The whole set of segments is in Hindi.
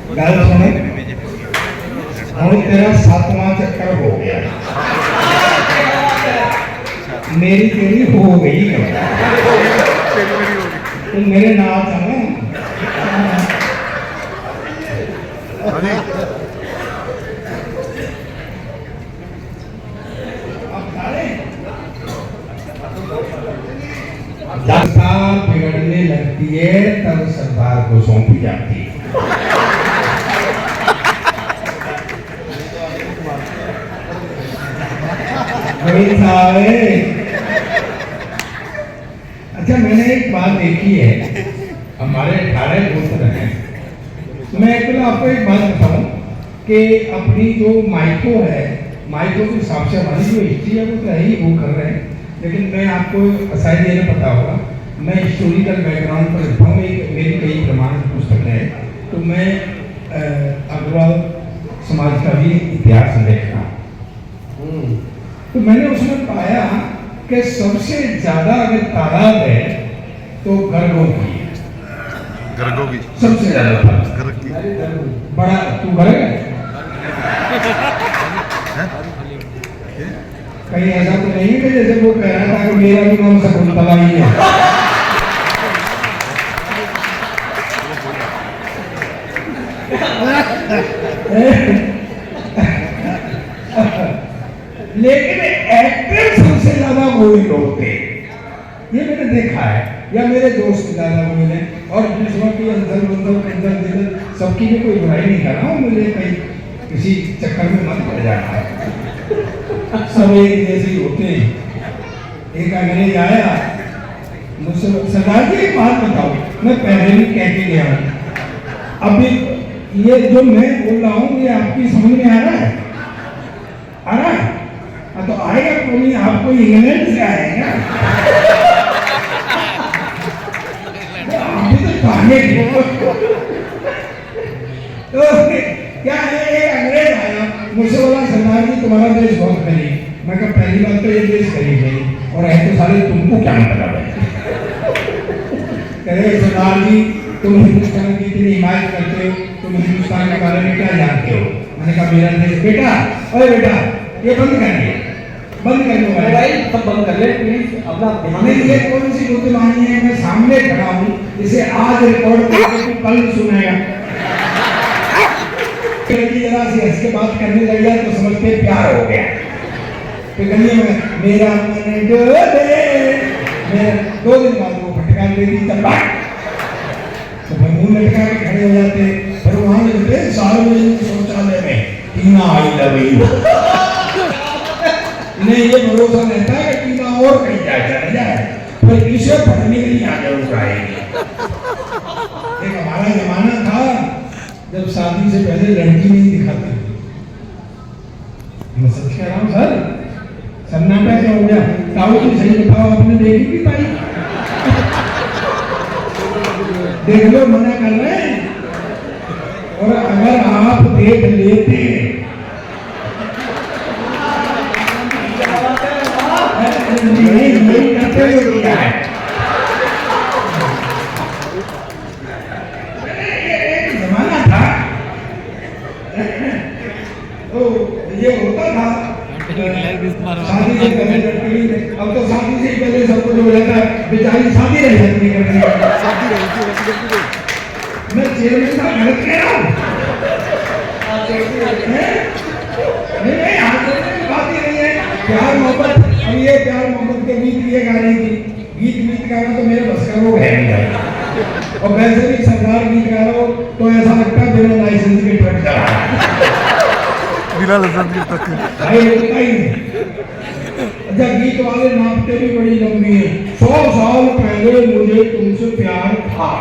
गल सुन, हूँ तेरा 7वां चक्कर हो गया, मेरी तेरी हो गई है, तुम मेरे नाल चलो। जब साल बिगड़ने लगती है तब सरदार को सौंपी जाती है। अच्छा, मैंने एक बात देखी है, हमारे 18 दोस्त हैं, मैं आपको एक बात बताऊं कि अपनी जो माइको है, माइको के हिसाब से हमारी जो हिस्ट्री है वो तो है ही, वो कर रहे हैं, लेकिन मैं आपको शायद ये नहीं पता होगा, मैं हिस्टोरिकल बैकग्राउंड पर लिखता हूँ, मेरी कई प्रमाणित पुस्तक है, तो मैं अग्रवाल समाज का भी इतिहास लिखता हूँ। तो मैंने उसमें पाया कि सबसे ज्यादा अगर तादाद है तो गर्गों की, सबसे ज्यादा बड़ा। तू गर्ग है? कहीं ऐसा तो नहीं है कि जैसे वो कह रहा था कि मेरा भी नाम शकुंतला ही है। लेकिन एक्टर सबसे ज्यादा वही लोग थे, ये मैंने देखा है, या मेरे दोस्त ज्यादा वही हैं। और दूसरों की अंदर सबकी भी कोई बुराई नहीं कर रहा हूँ, मुझे कहीं किसी चक्कर में मत पड़ जाना है, सब एक जैसे ही होते हैं। एक अंग्रेज आया मुझसे, सरदार जी एक बात बताओ, मैं पहले भी कह के गया हूँ, अभी ये जो मैं बोल रहा हूँ ये आपकी समझ में आ रहा है? आ रहा है? तो आएगा क्यों नहीं? आपको इंग्लैंड से आएगा, अभी तो खाने तो क्या है, एक अंग्रेज आया मुझसे बोला, सरदार जी तुम्हारा देश बहुत गरीब। मैं कहा पहली बात तो ये देश गरीब नहीं, और है तो सारे तुमको क्या मतलब है? कह रहे सरदार जी तुम हिंदुस्तान की इतनी हिमायत करते हो, तुम हिंदुस्तान के बारे में क्या जानते हो? मैंने कहा मेरा देश, बेटा अरे बेटा ये बंद करिए, बंद कर दो मोबाइल, सब बंद कर ले प्लीज, अपना ध्यान। ये कौन सी बुद्धिमानी है? मैं सामने खड़ा हूँ, इसे आज रिकॉर्ड करके तू कल सुनेगा। जरा सी हंस के बात करने लग गया तो समझते प्यार हो गया। तो गली में मेरा मन डोले, मैं 2 दिन बाद वो फटकार दे दी तब तो भाई मुंह लटका के खड़े हो जाते, पर वहां लगते सार्वजनिक शौचालय में टीना आई लव यू। नहीं ये भरोसा रहता है कि टीना और कहीं चला जाए, पर इसे पढ़ने के लिए आ जरूर आएगी। एक हमारा जमाना था जब शादी से पहले लड़की नहीं दिखाते। मैं सच कह रहा हूँ सर, सन्नाटा क्या हो गया? ताऊ जी सही बताओ, आपने देखी भी पाई? देख लो, मना कर रहे हैं। और अगर आप देख लेते नहीं करते हो क्या है? जमाना था तो ये होता था, शादी से पहले लड़की, अब तो शादी से पहले सब कुछ हो जाता है, बेचारी शादी रह जाती है। मैं चेयरमैन का गलत कह रहा हूँ? नहीं आज बात ही नहीं है। प्यार मोहब्बत, अब ये प्यार मोहब्बत के गीत ये गा रही थी, गीत गाना तो मेरे बस का वो है नहीं। और वैसे भी सरदार गीत गा रहा हो तो ऐसा लगता है बिना लाइसेंस के ट्रक चला रहा है। बिना लाइसेंस के ट्रक भाई होता ही नहीं। अच्छा गीत वाले नापते भी बड़ी लंबी है। 100 साल पहले मुझे तुमसे प्यार था,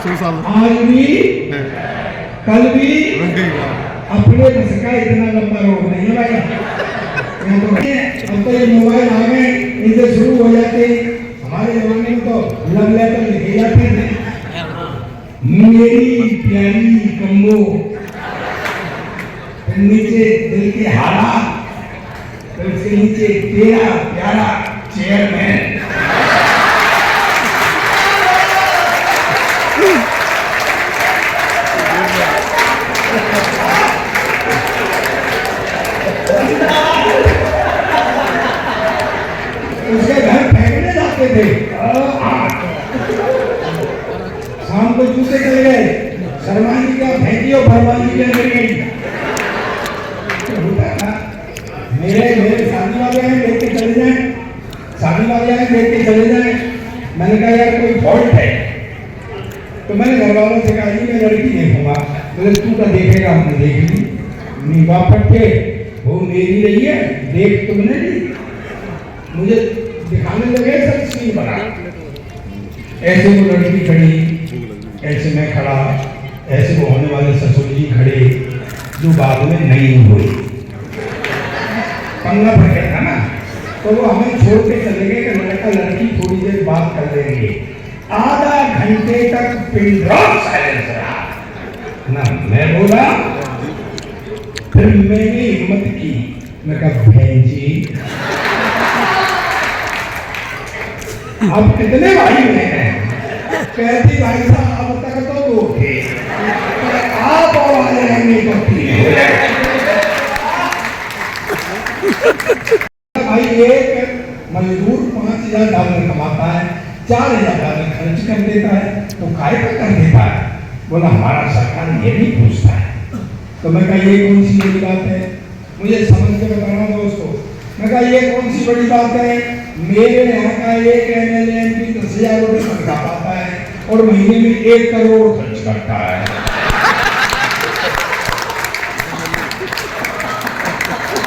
100 साल आज भी कल भी अपने बस का इतना लंबा रोड नहीं है भाई। अब तो ये मोबाइल आ गए, इनसे शुरू हो जाते। हमारे जमाने में तो लव लेटर लिखे जाते थे, मेरी प्यारी कम्बो, नीचे दिल के हारा, तो इसके नीचे तेरा प्यारा चेयरमैन। थे। शाम को जूते चले गए, शर्मा जी क्या फेंकी और भगवान जी क्या गिर गई। तो होता था मेरे शादी वाले हैं लेके चले जाए, शादी वाले हैं लेके चले जाए। मैंने कहा यार कोई फॉल्ट है, तो मैंने घर वालों से कहा जी मैं लड़की देखूंगा। बोले तू का देखेगा, हमने देख ली निगाह पट्टे वो मेरी रही है, देख तुमने ली, मुझे दिखाने लगे सब सीन बना। ऐसे वो लड़की खड़ी, ऐसे मैं खड़ा, ऐसे वो होने वाले ससुर जी खड़े, जो बाद में नहीं हुई, पंगा पड़ गया था ना। तो वो हमें छोड़ के चले गए कि लड़का लड़की थोड़ी देर बात कर लेंगे। आधा घंटे तक पिन ड्रॉप साइलेंस रहा ना। मैं बोला, फिर मैंने हिम्मत की, मैं कहा बहन जी अब कितने भाई हैं? कहती भाई साहब अब तक तो दो थे, आप और आ जाएंगे तो तीन। भाई एक मजदूर $5,000 कमाता है, $4,000 खर्च कर देता है, तो काय पर कर देता है? बोला हमारा सरकार ये नहीं पूछता है। तो मैं कहा ये कौन सी बड़ी बात है, मुझे समझ के बताना दो उसको। मैं कहा ये कौन सी बड़ी बात है, मेरे यहाँ का एक MLA MP 10,000 रुपये तनख्वाह पाता है और महीने में 1 करोड़ खर्च करता है।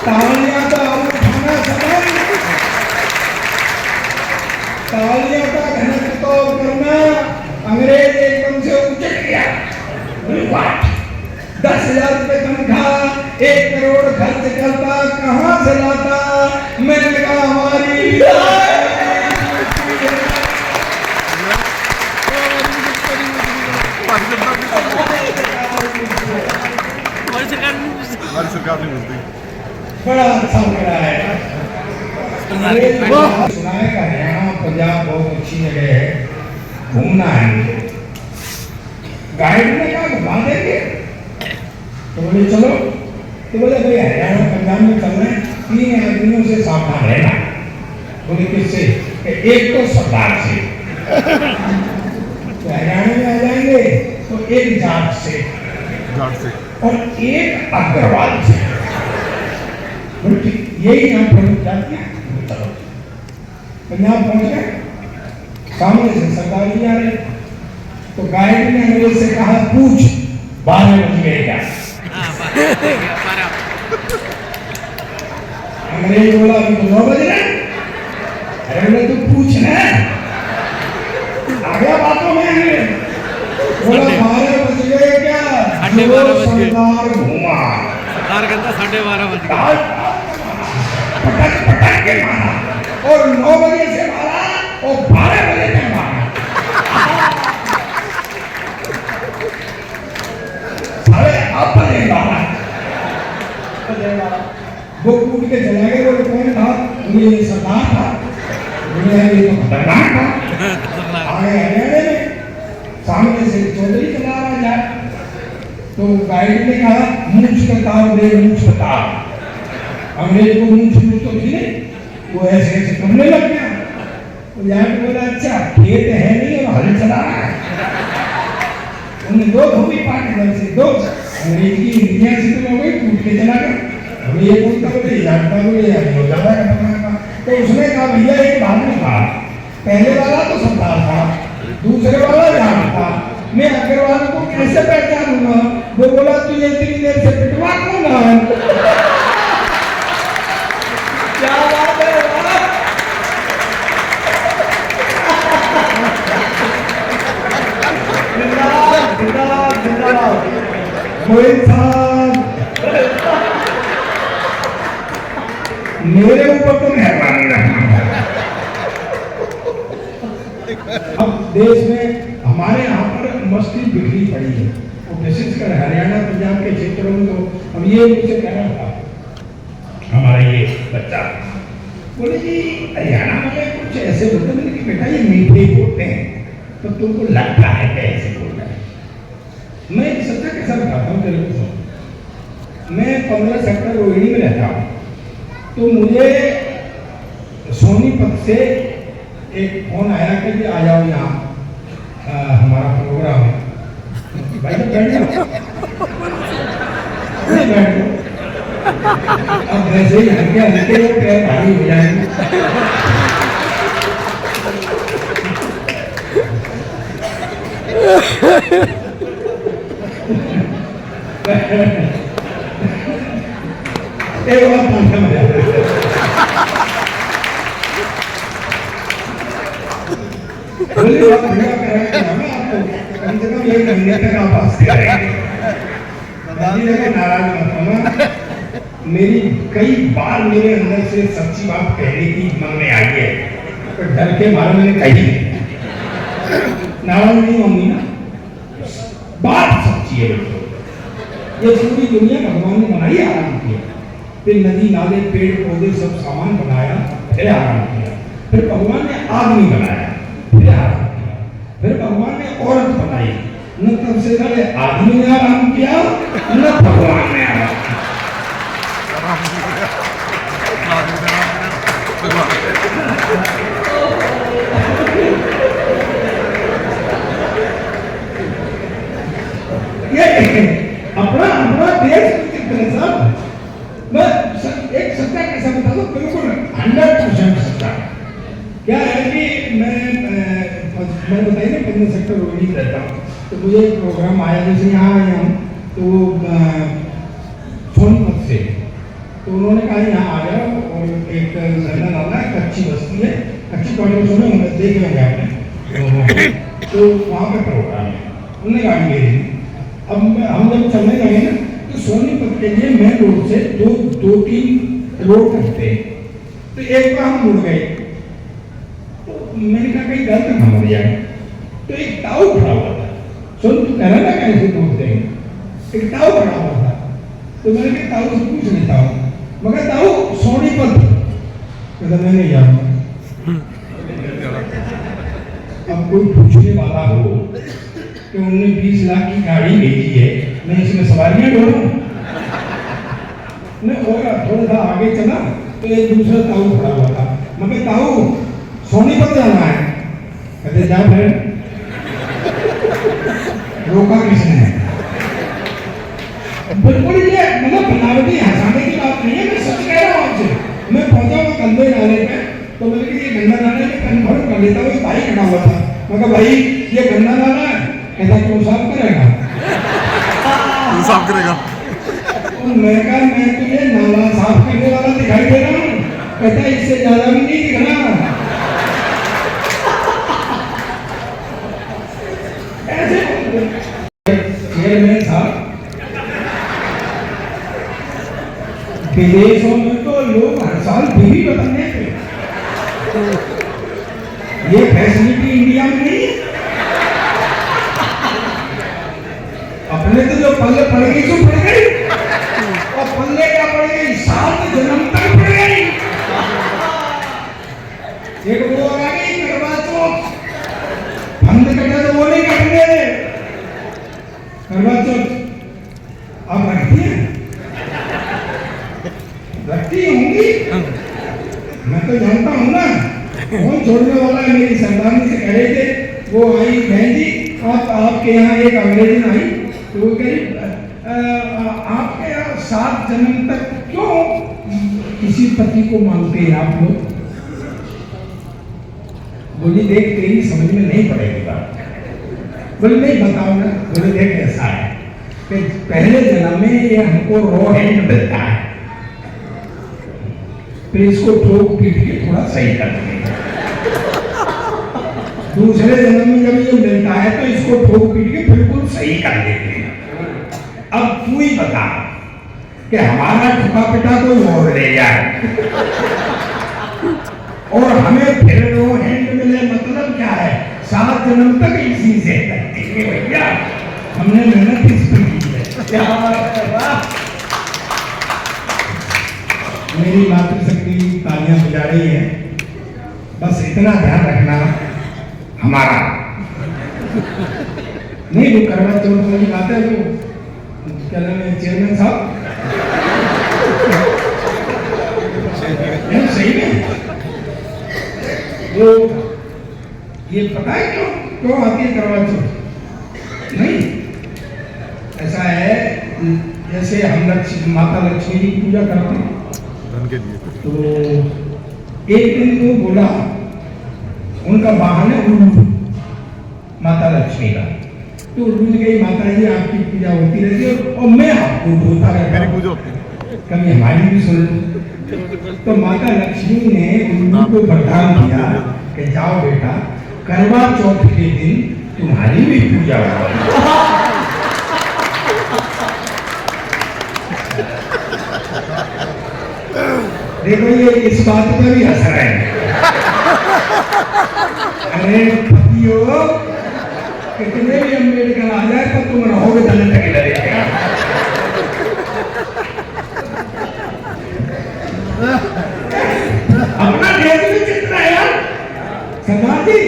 तालियां तो और खाना समय, तालियां का घनत्व तो करना। अंग्रेज एकदम से उचट गया, 10,000 रुपये तनख्वाह, 1 करोड़ खर्च करता, कहाँ से लाता? मैंने कहा हमारी सरकार नहीं मिलती। बड़ा अच्छा लग रहा है। सुना है का हरियाणा पंजाब बहुत अच्छी जगह है, घूमना है मुझे। गाइड ने कहा घुमा देंगे, तो बोले चलो। तो बोले भाई हरियाणा पंजाब में चलना है, 3 आदमियों से सावधान रहना। बोले किससे? एक तो सरदार से, तो हरियाणा में आ जाएंगे तो एक जाट से और एक अग्रवाल से। यही यहाँ प्रमुख जाति है। चलो पंजाब पहुंच गए, सामने से सरदार जी आ रहे, तो गाइड ने अंग्रेज से कहा पूछ 12 बज गए क्या? अंग्रेज बोला अभी तो 9 बज रहे। अरे बोले तू पूछ ना, आ गया बातों में। अंग्रेज बोला 12 बज गए क्या? 12:30 बज गए। सरदार घूमा, सरदार कहता 12:30 बज गए। पटक पटक के मारा और 9 बजे से मारा और 12 बजे तक मारा। अरे अब बजे मारा, वो कूद के चला गया। वो कौन था? ये सरदार था। ये तो खतरनाक था। आगे हरियाणा में सामने से चौधरी चला रहा है। तो गाइड ने कहा मूंछ कतार दे, मूंछ कतार। अंग्रेज को मूंछ तो थी नहीं, वो ऐसे ऐसे करने लग गया। तो यहाँ पे बोला अच्छा खेत है नहीं और हल चला रहा है। उन्हें 2 भूमि पाट इधर से 2 अंग्रेज की इंडिया से तो हो गई, टूट के चला गया। अब ये बोलता बोले जानता बोले यार बहुत ज्यादा खतरनाक था। तो उसने कहा भैया एक बात नहीं कहा, पहले वाला तो सरदार था, दूसरे वाला जाट था, मैं अग्रवाल को कैसे पहचानूंगा? वो बोला तुझे इतनी देर से पिटवा कौन रहा है? क्या बात है जिंदाबाद जिंदाबाद जिंदाबाद। कोई इंसान मेरे ऊपर तो मेहरबानी रखना। अब देश में हमारे यहाँ पर मस्ती बिखरी पड़ी है, और विशेषकर हरियाणा पंजाब के क्षेत्रों में। तो अब ये मुझे कह रहा था हमारा ये बच्चा, बोले जी हरियाणा में कुछ ऐसे बोलते हैं कि बेटा ये मीठे बोलते हैं, तो तुमको लगता है कि ऐसे बोल रहे हैं। मैं सच्चा कैसा बताता हूँ तेरे को। मैं 15 सेक्टर रोहिणी में रहता हूँ, तो मुझे सोनीपत से एक फोन आया कि जी आ जाओ यहाँ, हमारा प्रोग्राम है। भाई तो बैठ जाओ, नहीं बैठ जाओ। अब वैसे ही हल्के हल्के वो पैर भारी हो जाएंगे। एक बार पूछना मुझे, बोलिए आप बढ़िया करेंगे आपको, कम से कम 1 महीने तक आप हंसते रहेंगे। देखो नाराज मत होना, मेरी कई बार मेरे अंदर से सच्ची बात कहने की मन में आई है, तो डर के मारे मैंने कही नहीं। नाराज नहीं होंगी ना, बात सच्ची है बिल्कुल। ये पूरी दुनिया भगवान ने बनाई, आराम किया, फिर नदी नाले पेड़ पौधे सब सामान बनाया, फिर आराम किया। फिर भगवान ने आदमी बनाया, फिर आराम किया। फिर भगवान ने औरत बनाई, न तब से पहले आदमी ने आराम किया न भगवान ने आराम किया। ये अपना अपना देश साहब, मैं एक सत्ता कैसा बता दो, बिल्कुल 100% सत्ता। क्या है कि मैं बताइए ना, 15 सेक्टर रोहिणी रहता हूँ, तो मुझे एक प्रोग्राम आया, जैसे यहाँ आए हम तो सोनीपत से, तो उन्होंने कहा यहाँ आ जाओ, और एक लंदन आता है, कच्ची बस्ती है, कच्ची कॉलेज सुने होंगे, देखे होंगे आपने, तो वहाँ पे प्रोग्राम है, उन्होंने गाड़ी ले ली। अब हम जब चलने लगे ना, तो सोनीपत के लिए मेन रोड से दो तीन रोड कटते हैं, तो एक बार हम मुड़ गए, तो मैंने कहा कहीं गलत ना हो जाए, तो एक ताऊ खड़ा हुआ था, सुन तू कह रहा ना कैसे रोक देंगे, एक ताऊ खड़ा हुआ था, तो मैंने कहा ताऊ से पूछ लेता हूँ, मगर ताऊ सोनीपत, कहता मैं नहीं जाऊँगा। अब कोई पूछने वाला हो कि उन्होंने 20 लाख की गाड़ी भेजी है, मैं इसमें सवारियां ढूंढूं, मैं होगा थोड़ा सा आगे चला तो एक दूसरा ताऊ खड़ा हुआ था, मगर ताऊ सोनीपत जाना है, कहते जा फिर, रोका किसने? बिल्कुल ये मतलब बनावटी हंसाने की बात नहीं है, मैं सच कह रहा हूँ आपसे। मैं पहुंचा हुआ गंदे नाले पे, तो मैंने कहा ये गंदा नाले में कन्फर्म कर लेता हूँ, भाई खड़ा हुआ था, मगर भाई ये गंदा नाला है, कहता क्यों साफ करेगा? साफ करेगा। मैं कहा मैं तुझे नाला साफ करने वाला दिखाई दे रहा हूँ, कहता इससे ज्यादा भी नहीं दिख रहा। ऐसे चेयरमैन साहब, विदेशों में तो लोग हर साल बीवी बदलने थे, ये फैसिलिटी इंडिया में नहीं है। अपने तो जो पल्ले पड़ गई सो पड़ गई, और पल्ले क्या पड़ गई, 7 जन्म तक पड़ गई। एक वो आ गई करवा चौथ, फंद कटा तो वो नहीं कटेंगे, करवा चौथ आप रखती हैं, रखती होंगी, मैं तो जानता हूँ ना, कौन छोड़ने वाला है। मेरी सरदारनी से कह रहे थे, वो आई बहन जी, आपके यहाँ एक अंग्रेजन आई, तो वो कह रही आपके यहाँ 7 जन्म तक क्यों किसी पति को मांगते हैं आप लोग? बोली देख तेरी समझ में नहीं पड़ेगी बात। बोले नहीं बताओ ना। बोले देख ऐसा है कि पहले जन्म में ये हमको रॉ हैंड मिलता है, फिर इसको ठोक पीट के थोड़ा सही कर देंगे। दूसरे जन्म में जब ये मिलता है तो इसको ठोक पीट के बिल्कुल सही कर देते हैं। अब तू ही बता कि हमारा ठुका पिटा कोई और ले जाए और हमें फिर रो हैंड मिले, मतलब क्या है? 7 जन्म तक इसी से करते हैं भैया, हमने मेहनत इस पर की है। क्या वाह, मेरी मातृशक्ति तालियां बजा रही है। बस इतना ध्यान रखना हमारा नहीं, वो करवा चौथ वाली बात है, वो क्या नाम है चेयरमैन साहब, सही में वो ये पता है क्यों क्यों आती है करवा चौथ? नहीं, ऐसा है जैसे हम लक्ष्मी माता लक्ष्मी की पूजा करते हैं, धन के लिए। तो एक दिन वो बोला, उनका वाहन है उल्लू, माता लक्ष्मी का। तो उल्लू ने कही माता जी आपकी पूजा होती रहती है और मैं आपको ढूंढता रहता मेरी हूं, पूजा होती है। कभी हमारी भी सुन लो। तो माता लक्ष्मी ने उल्लू को वरदान दिया कि जाओ बेटा, करवा चौथ के दिन तुम्हारी भी पूजा होगी। देखो ये इस बात पर भी हंस रहे हैं। अरे पतियों, कितने भी अम्बेडकर आ जाए तो तुम रहोगे दलित के लड़े। अपना देश में कितना है यार सरदार जी।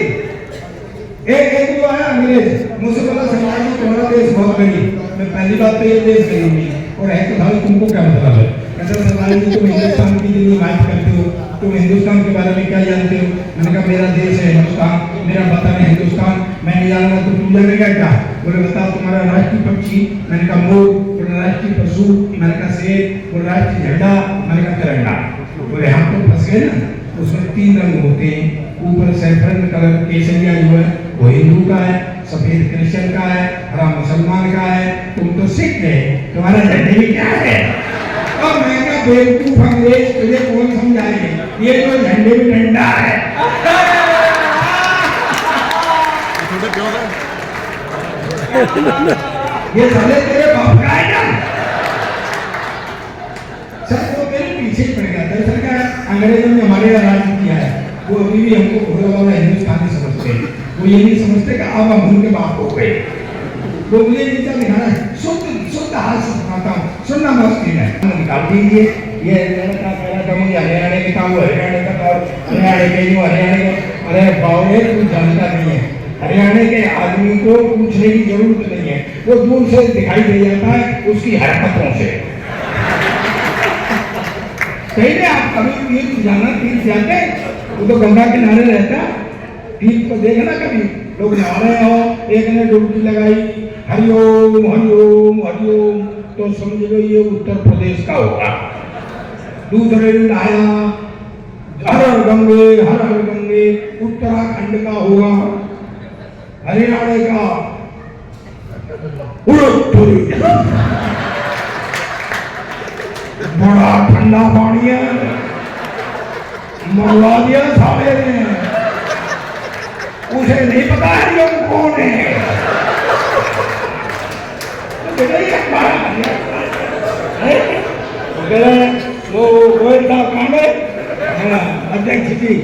एक जो आया अंग्रेज, मुझसे बोला सरदार जी तुम्हारा देश बहुत गरीब। मैं पहली बात तो ये देश गरीब नहीं और है तो भाई तुमको क्या मतलब है? ऐसा सरदार जी तुम हिंदुस्तान की जितनी बात करते हो, तुम हिंदुस्तान के बारे में क्या जानते हो? मैंने कहा मेरा देश है हिंदुस्तान, मेरा वतन है हिंदुस्तान, मैं नहीं जानूंगा तो तुम जानेगा क्या? बोले बताओ तुम्हारा राष्ट्रीय पक्षी? मैंने कहा मोर। बोले राष्ट्रीय पशु? मैंने कहा शेर। बोले राष्ट्रीय झंडा? मैंने कहा तिरंगा। बोले हम तो फंस गए ना, उसमें 3 रंग होते हैं, ऊपर सैफरन कलर केसरिया जो है वो हिंदू का है, सफेद क्रिश्चियन का है, हरा मुसलमान का है, तुम तो सिख है, तुम्हारा झंडे में क्या है? और मैं क्या बेवकूफ अंग्रेज, तुझे कौन समझाएंगे? ये तो झंडे में डंडा है। छोटे क्यों है? ये साले तेरे बाप का है क्या? सर वो मेरे पीछे पड़ गया। दरअसल क्या अंग्रेजों ने हमारे यहाँ राज किया है, वो अभी भी हमको भोला वाला हिंदुस्तानी समझते हैं। वो ये नहीं समझते कि अब हम उनके बाप हो गए। वो मुझे नीचा दिखाना है, शुद्ध हाथ से दिखाता हूँ, सुनना मस्ती है। निकाल दीजिए ये लड़का कह रहा था मुझे हरियाणा के था, वो हरियाणा का था, हरियाणा के नहीं हरियाणा के। अरे बावले तू जानता नहीं है, हरियाणा के आदमी को पूछने की जरूरत नहीं है, वो दूर से दिखाई दे जाता है उसकी हरकतों से। सही है, आप कभी तीर्थ जाना, तीर्थ जाते वो तो गंगा किनारे रहता, तीर्थ को देखना कभी लोग नहा रहे हो, एक ने डुबकी लगाई हरिओम हरिओम हरिओम, तो समझ लो ये उत्तर प्रदेश का होगा। दूसरे दिन आया हर हर गंगे उत्तराखंड का होगा, हरियाणा का बड़ा ठंडा पानी है, मरवा दिया साले ने। उसे नहीं पता हरिओम कौन है, वो अध्यक्ष जी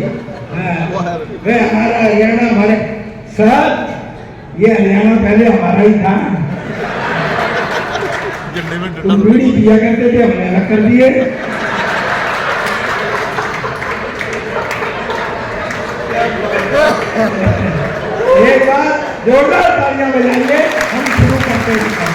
वे हमारा हरियाणा, हमारे सर ये हरियाणा पहले हमारा ही था, तुम बीड़ी पिया करते थे, हमने अलग कर दिए। एक बार जोरदार तालियां बजाइए, हम शुरू करते हैं।